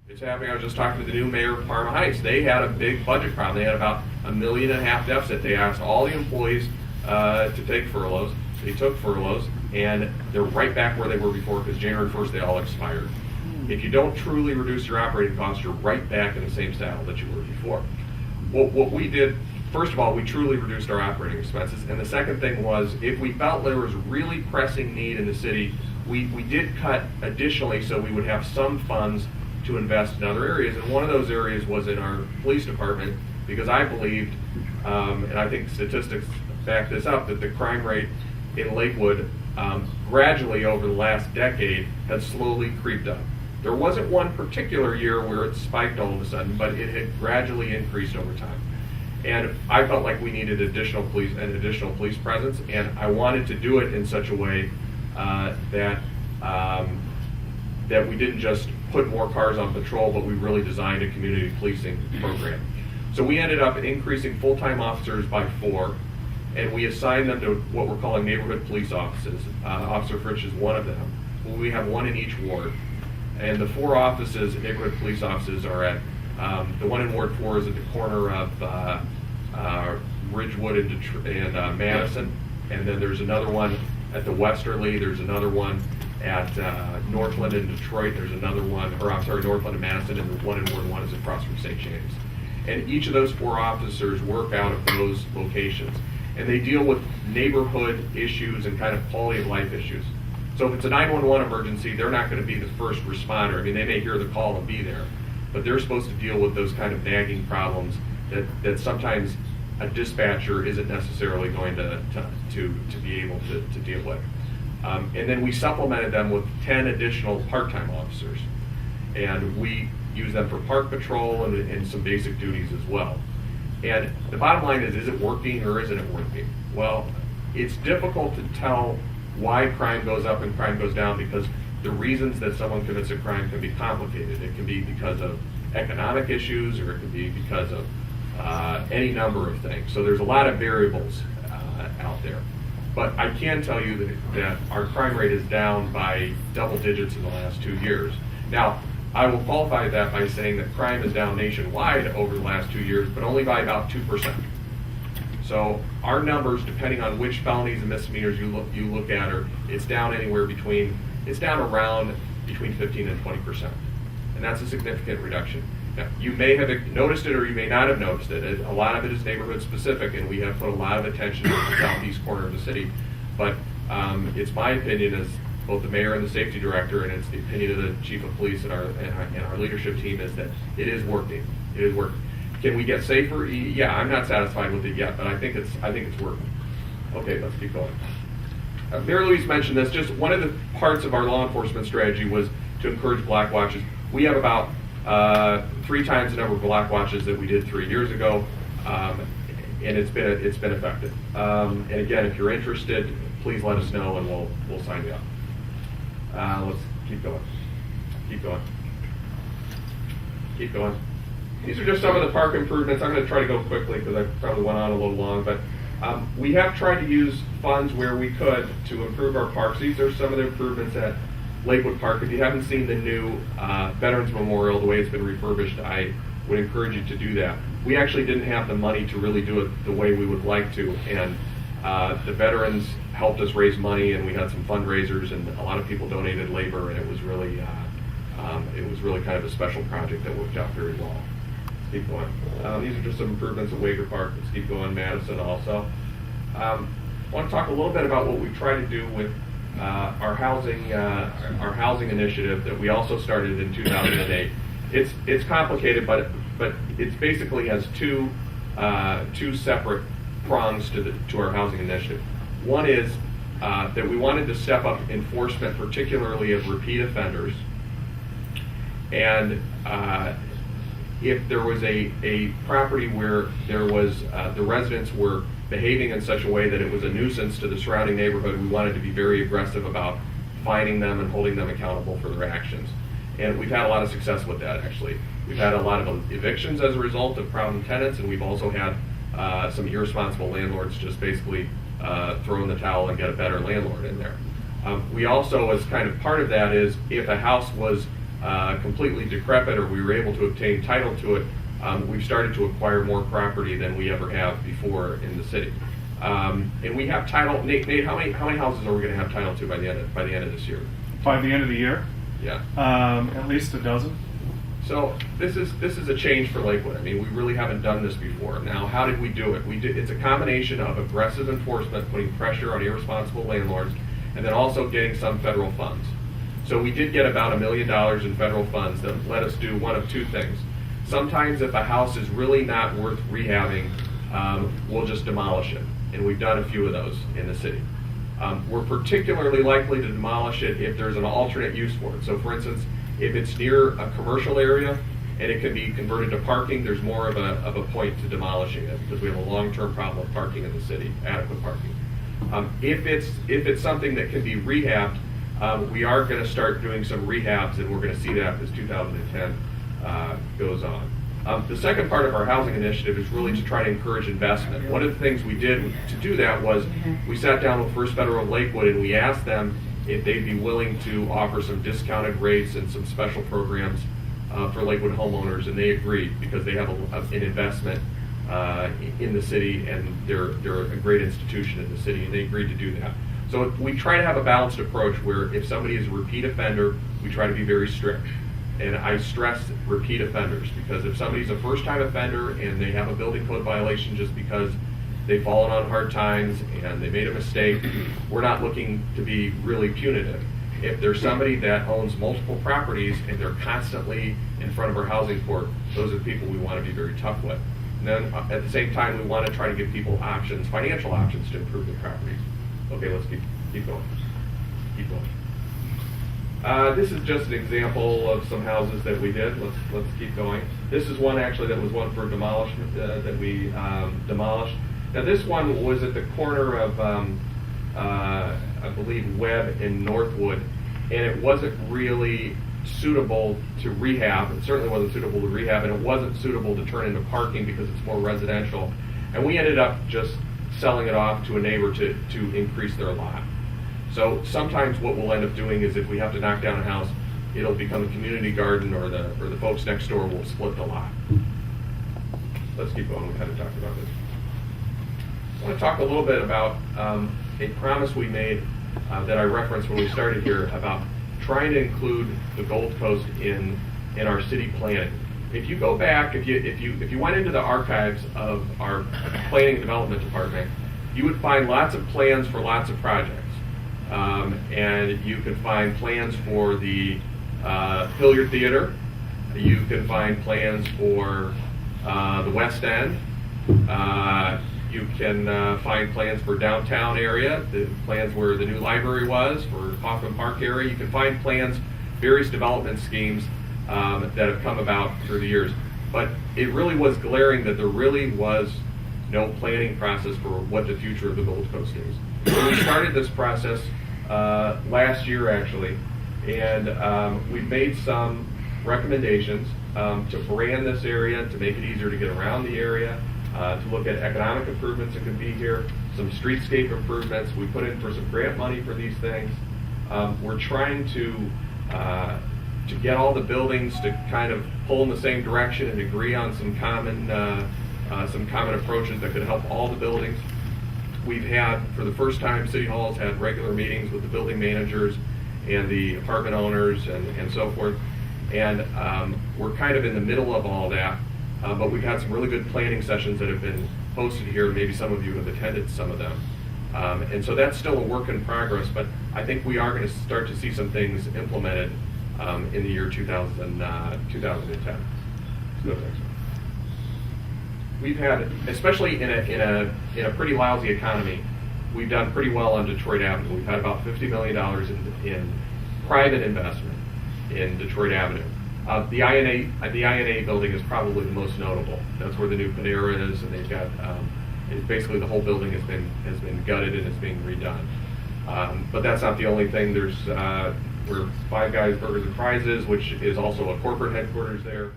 It's happening. I was just talking to the new mayor of Parma Heights. They had a big budget problem. They had about $1.5 million deficit. They asked all the employees to take furloughs. They took furloughs, and they're right back where they were before because January 1st they all expired. If you don't truly reduce your operating costs, you're right back in the same saddle that you were before. What we did, first of all, we truly reduced our operating expenses. And the second thing was, if we felt there was really pressing need in the city, we did cut additionally so we would have some funds to invest in other areas. And one of those areas was in our police department, because I believed, and I think statistics back this up, that the crime rate in Lakewood gradually over the last decade had slowly creeped up. There wasn't one particular year where it spiked all of a sudden, but it had gradually increased over time. And I felt like we needed an additional police presence, and I wanted to do it in such a way that we didn't just put more cars on patrol, but we really designed a community policing program. So we ended up increasing full-time officers by 4, and we assigned them to what we're calling neighborhood police offices. Officer Fritsch is one of them. We have one in each ward. And the 4 offices, neighborhood police offices, are at, the one in Ward 4 is at the corner of Ridgewood and Madison. And then there's another one at the Westerly. There's another one at Northland and Detroit. There's another one, or I'm sorry, Northland and Madison, and the one in Ward 1 is across from St. James. And each of those 4 officers work out of those locations. And they deal with neighborhood issues and kind of quality of life issues. So if it's a 911 emergency, they're not going to be the first responder. I mean, they may hear the call and be there, but they're supposed to deal with those kind of nagging problems that sometimes a dispatcher isn't necessarily going to be able to deal with. And then we supplemented them with 10 additional part-time officers. And we use them for park patrol and some basic duties as well. And the bottom line is it working or isn't it working? Well, it's difficult to tell why crime goes up and crime goes down, because the reasons that someone commits a crime can be complicated. It can be because of economic issues, or it can be because of any number of things. So there's a lot of variables out there. But I can tell you that our crime rate is down by double digits in the last 2 years. Now, I will qualify that by saying that crime is down nationwide over the last 2 years, but only by about 2%. So our numbers, depending on which felonies and misdemeanors you look at, it's down around between 15 and 20%. And that's a significant reduction. Now, you may have noticed it or you may not have noticed it. A lot of it is neighborhood specific, and we have put a lot of attention to the southeast corner of the city. But it's my opinion as both the mayor and the safety director, and it's the opinion of the chief of police and our leadership team, is that it is working. It is working. Can we get safer? Yeah, I'm not satisfied with it yet, but I think it's working. Okay, let's keep going. Mary Louise mentioned this. Just one of the parts of our law enforcement strategy was to encourage block watches. We have about 3 times the number of block watches that we did 3 years ago, and it's been effective. And again, if you're interested, please let us know, and we'll sign you up. Let's keep going. Keep going. Keep going. These are just some of the park improvements. I'm going to try to go quickly because I probably went on a little long, but we have tried to use funds where we could to improve our parks. These are some of the improvements at Lakewood Park. If you haven't seen the new Veterans Memorial, the way it's been refurbished, I would encourage you to do that. We actually didn't have the money to really do it the way we would like to, and the veterans helped us raise money, and we had some fundraisers, and a lot of people donated labor, and it was really kind of a special project that worked out very well. Let's keep going. These are just some improvements at Wager Park. Let's keep going. Madison also. I want to talk a little bit about what we try to do with our housing initiative that we also started in 2008. It's complicated, but it basically has two separate prongs to our housing initiative. One is that we wanted to step up enforcement, particularly of repeat offenders, and if there was a property where there was the residents were behaving in such a way that it was a nuisance to the surrounding neighborhood, we wanted to be very aggressive about fining them and holding them accountable for their actions. And we've had a lot of success with that, actually. We've had a lot of evictions as a result of problem tenants, and we've also had some irresponsible landlords just basically throw in the towel and get a better landlord in there. We also, as kind of part of that, is if a house was completely decrepit, or we were able to obtain title to it, we've started to acquire more property than we ever have before in the city. And we have title. Nate, how many houses are we going to have title to by the end of this year? By the end of the year? Yeah. At least a dozen. So this is a change for Lakewood. I mean, we really haven't done this before. Now, how did we do it? It's a combination of aggressive enforcement, putting pressure on irresponsible landlords, and then also getting some federal funds. So we did get about $1 million in federal funds that let us do one of two things. Sometimes if a house is really not worth rehabbing, we'll just demolish it. And we've done a few of those in the city. We're particularly likely to demolish it if there's an alternate use for it. So for instance, if it's near a commercial area and it can be converted to parking, there's more of a point to demolishing it, because we have a long-term problem with parking in the city, adequate parking. If it's something that can be rehabbed, we are going to start doing some rehabs, and we're going to see that as 2010 goes on. The second part of our housing initiative is really to try to encourage investment. One of the things we did to do that was we sat down with First Federal of Lakewood and we asked them if they'd be willing to offer some discounted rates and some special programs for Lakewood homeowners, and they agreed, because they have an investment in the city, and they're a great institution in the city, and they agreed to do that. So we try to have a balanced approach where if somebody is a repeat offender, we try to be very strict. And I stress repeat offenders, because if somebody's a first-time offender and they have a building code violation just because they've fallen on hard times and they made a mistake, we're not looking to be really punitive. If there's somebody that owns multiple properties and they're constantly in front of our housing court, those are people we want to be very tough with. And then at the same time, we want to try to give people options, financial options, to improve their properties. Okay, let's keep going. Keep going. This is just an example of some houses that we did. Let's keep going. This is one actually that was one for demolishment that we demolished. Now this one was at the corner of I believe Webb and Northwood, and it wasn't really suitable to rehab. It certainly wasn't suitable to rehab, and it wasn't suitable to turn into parking because it's more residential. And we ended up just selling it off to a neighbor to increase their lot. So sometimes what we'll end up doing is if we have to knock down a house, it'll become a community garden, or the folks next door will split the lot. Let's keep going. We kind of talked about this. I want to talk a little bit about a promise we made that I referenced when we started here about trying to include the Gold Coast in our city planning. If you go back, if you went into the archives of our planning and development department, you would find lots of plans for lots of projects. And you can find plans for the Hilliard Theater. You can find plans for the West End. You can find plans for downtown area, the plans where the new library was, for Hoffman Park area. You can find plans, various development schemes that have come about through the years. But it really was glaring that there really was no planning process for what the future of the Gold Coast is. So we started this process last year, actually, and we've made some recommendations to brand this area, to make it easier to get around the area, to look at economic improvements that can be here, some streetscape improvements. We put in for some grant money for these things. We're trying to get all the buildings to kind of pull in the same direction and agree on some common approaches that could help all the buildings. We've had, for the first time, City Hall's had regular meetings with the building managers and the apartment owners and so forth. And we're kind of in the middle of all that, but we've had some really good planning sessions that have been posted here. Maybe some of you have attended some of them. And so that's still a work in progress, but I think we are going to start to see some things implemented in the year 2010. We've had, especially in a pretty lousy economy, we've done pretty well on Detroit Avenue. We've had about $50 million in private investment in Detroit Avenue. The INA building is probably the most notable. That's where the new Panera is, and they've got basically the whole building has been gutted and is being redone. But that's not the only thing. There's we're Five Guys Burgers and Fries, which is also a corporate headquarters there.